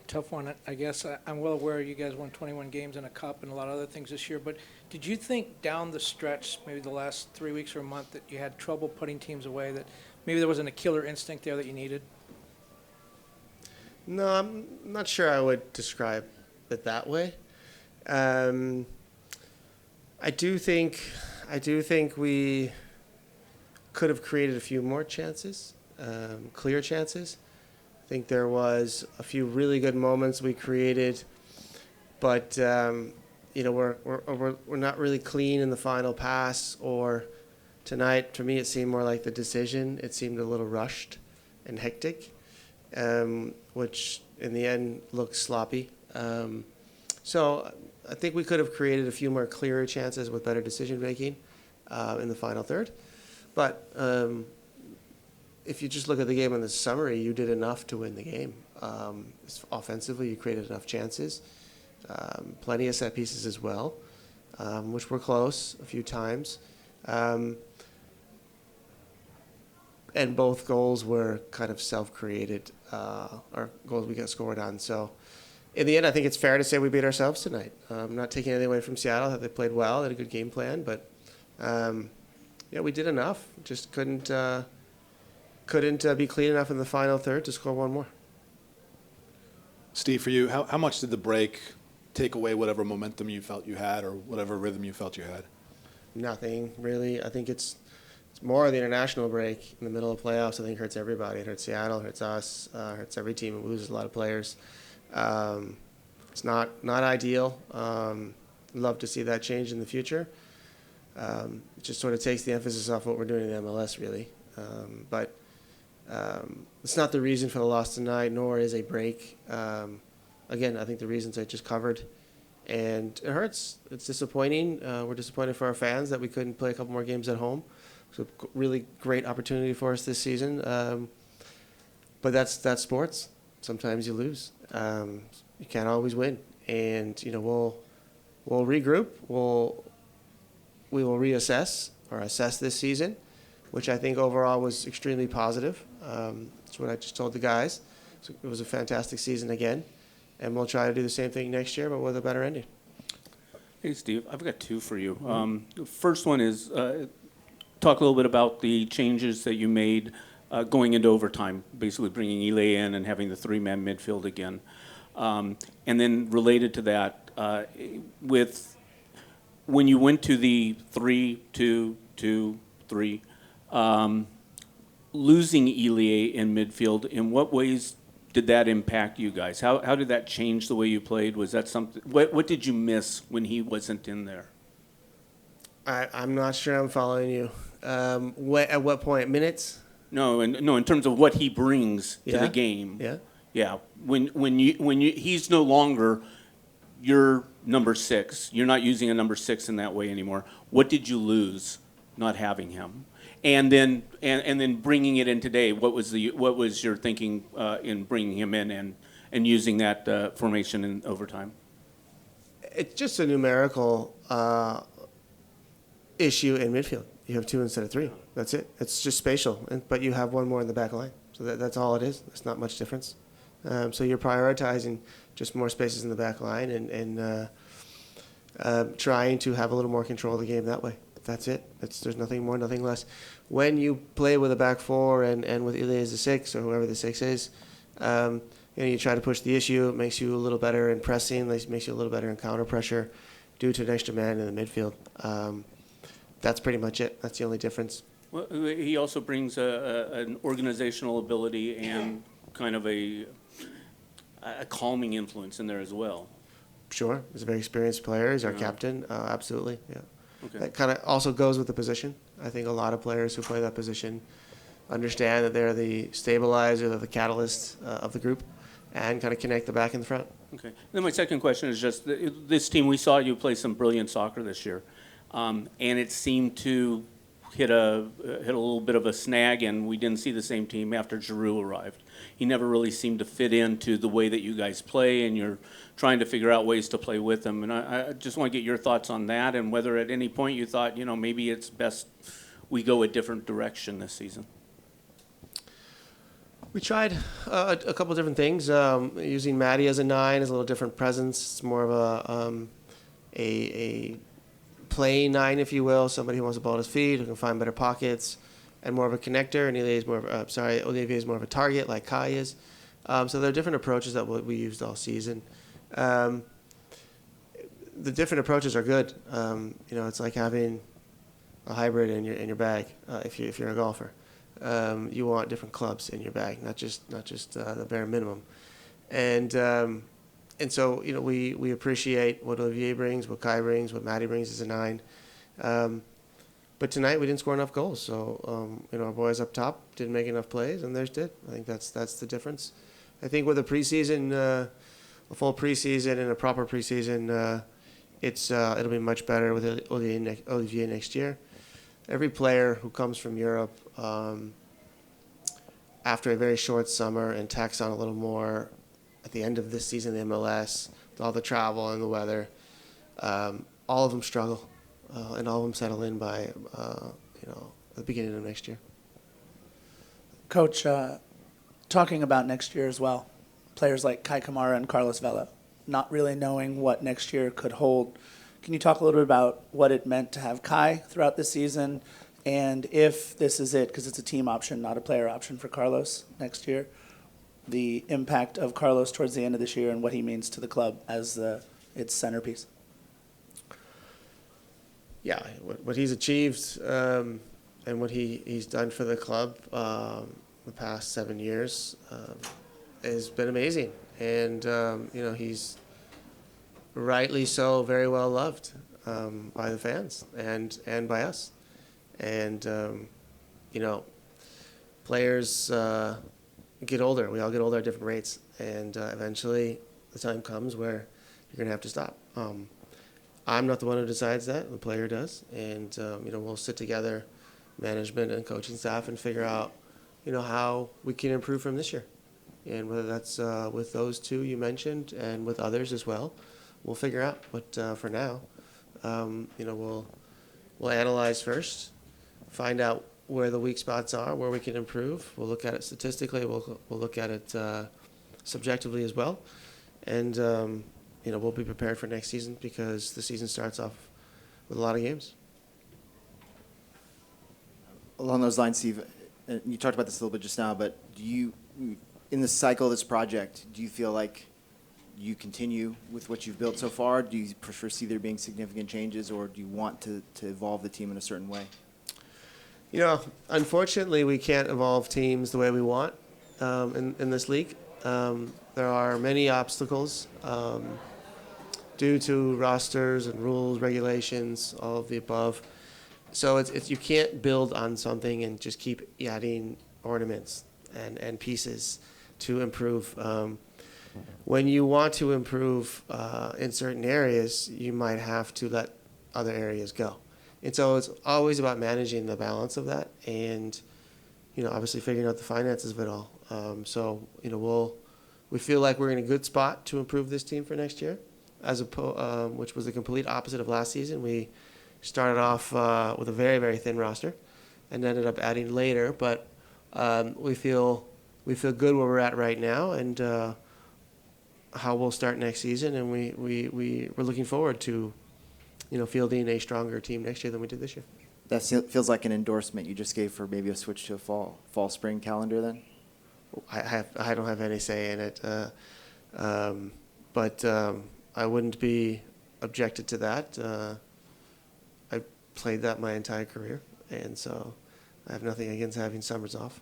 tough one. I guess I'm well aware you guys won 21 games in a cup and a lot of other things this year, but did you think down the stretch, maybe the last 3 weeks or a month, that you had trouble putting teams away, that maybe there wasn't a killer instinct there that you needed? No, I'm not sure I would describe it that way. Um, I do think we could have created a few more chances, clear chances. I think there was a few really good moments we created, but we're not really clean in the final pass. Or tonight, for me, it seemed more like the decision. It seemed a little rushed and hectic, which in the end looked sloppy. So I think we could have created a few more clearer chances with better decision making in the final third. But if you just look at the game in the summary, you did enough to win the game. Offensively, you created enough chances, plenty of set pieces as well, which were close a few times. And both goals were kind of self-created, or goals we got scored on. So in the end, I think it's fair to say we beat ourselves tonight. I'm not taking anything away from Seattle. They played well, they had a good game plan, but we did enough. Just couldn't be clean enough in the final third to score one more. Steve, for you, how much did the break take away whatever momentum you felt you had or whatever rhythm you felt you had? Nothing, really. I think it's more the international break in the middle of playoffs. I think hurts everybody. It hurts Seattle, hurts us, hurts every team. It loses a lot of players. It's not ideal. Love to see that change in the future. It just sort of takes the emphasis off what we're doing in the MLS, really. But it's not the reason for the loss tonight, nor is a break. Again, I think the reasons I just covered. And it hurts. It's disappointing. We're disappointed for our fans that we couldn't play a couple more games at home. It's a really great opportunity for us this season. But that's sports. Sometimes you lose. You can't always win. And, we'll regroup. We will reassess or assess this season, which I think overall was extremely positive. That's what I just told the guys. So it was a fantastic season again, and we'll try to do the same thing next year, but with a better ending. Hey, Steve, I've got two for you. The first one is talk a little bit about the changes that you made going into overtime, basically bringing Ile in and having the three-man midfield again. And then related to that, when you went to the 3-2-2-3, losing Ile in midfield, in what ways did that impact you guys? How did that change the way you played? Was that something? What did you miss when he wasn't in there? I'm not sure I'm following you. At what point? Minutes? No, in terms of what he brings to the game. Yeah. Yeah. When you he's no longer your number 6. You're not using a number 6 in that way anymore. What did you lose not having him? And then bringing it in today. What was your thinking in bringing him in and using that formation in overtime? It's just a numerical issue in midfield. You have 2 instead of 3. That's it. It's just spatial, but you have one more in the back line. So that's all it is. It's not much difference. So you're prioritizing just more spaces in the back line and trying to have a little more control of the game that way. That's it. There's nothing more, nothing less. When you play with a back 4 and with Ile as the 6 or whoever the 6 is, you try to push the issue. It makes you a little better in pressing. It makes you a little better in counter pressure due to an extra man in the midfield. That's pretty much it. That's the only difference. Well, he also brings an organizational ability and kind of a calming influence in there as well. Sure. He's a very experienced player. He's our captain. Absolutely, yeah. Okay. That kind of also goes with the position. I think a lot of players who play that position understand that they're the stabilizer, they're the catalyst of the group, and kind of connect the back and the front. Okay. Then my second question is just this team. We saw you play some brilliant soccer this year, and it seemed to hit a little bit of a snag, and we didn't see the same team after Giroux arrived. He never really seemed to fit into the way that you guys play, and you're trying to figure out ways to play with him. And I just want to get your thoughts on that, and whether at any point you thought, maybe it's best we go a different direction this season. We tried a couple different things. Using Maddie as a 9 is a little different presence. It's more of a playing 9, if you will, somebody who wants the ball at his feet, who can find better pockets, and more of a connector. And Olivier is more of a target, like Kai is. So there are different approaches that we used all season. The different approaches are good. It's like having a hybrid in your bag if you're a golfer. You want different clubs in your bag, not just the bare minimum. And so we appreciate what Olivier brings, what Kai brings, what Matty brings as a 9. But tonight we didn't score enough goals. So our boys up top didn't make enough plays, and theirs did. I think that's the difference. I think with a preseason, a full preseason and a proper preseason, it'll be much better with Olivier next year. Every player who comes from Europe after a very short summer and tacks on a little more at the end of this season, the MLS, with all the travel and the weather, all of them struggle, and all of them settle in by the beginning of next year. Coach, talking about next year as well, players like Kai Kamara and Carlos Vela, not really knowing what next year could hold. Can you talk a little bit about what it meant to have Kai throughout the season, and if this is it, because it's a team option, not a player option for Carlos next year, the impact of Carlos towards the end of this year and what he means to the club as its centerpiece? Yeah, what he's achieved and what he's done for the club the past 7 years has been amazing. And, he's rightly so very well loved by the fans and by us. And, players get older. We all get older at different rates. And eventually the time comes where you're going to have to stop. I'm not the one who decides that. The player does. And, we'll sit together, management and coaching staff, and figure out, how we can improve from this year. And whether that's with those two you mentioned and with others as well, we'll figure out. But for now, we'll analyze first, find out where the weak spots are, where we can improve. We'll look at it statistically. We'll look at it subjectively as well. And, we'll be prepared for next season because the season starts off with a lot of games. Along those lines, Steve, you talked about this a little bit just now, but in the cycle of this project, do you feel like you continue with what you've built so far? Do you foresee there being significant changes, or do you want to evolve the team in a certain way? Unfortunately, we can't evolve teams the way we want in this league. There are many obstacles due to rosters and rules, regulations, all of the above. So it's you can't build on something and just keep adding ornaments and pieces to improve. When you want to improve in certain areas, you might have to let other areas go. And so it's always about managing the balance of that and, obviously figuring out the finances of it all. We feel like we're in a good spot to improve this team for next year, which was the complete opposite of last season. We started off with a very, very thin roster and ended up adding later. But we feel good where we're at right now and how we'll start next season. And we're looking forward to fielding a stronger team next year than we did this year. That feels like an endorsement you just gave for maybe a switch to a fall-spring calendar then? I don't have any say in it, but I wouldn't be objected to that. I played that my entire career, and so I have nothing against having summers off.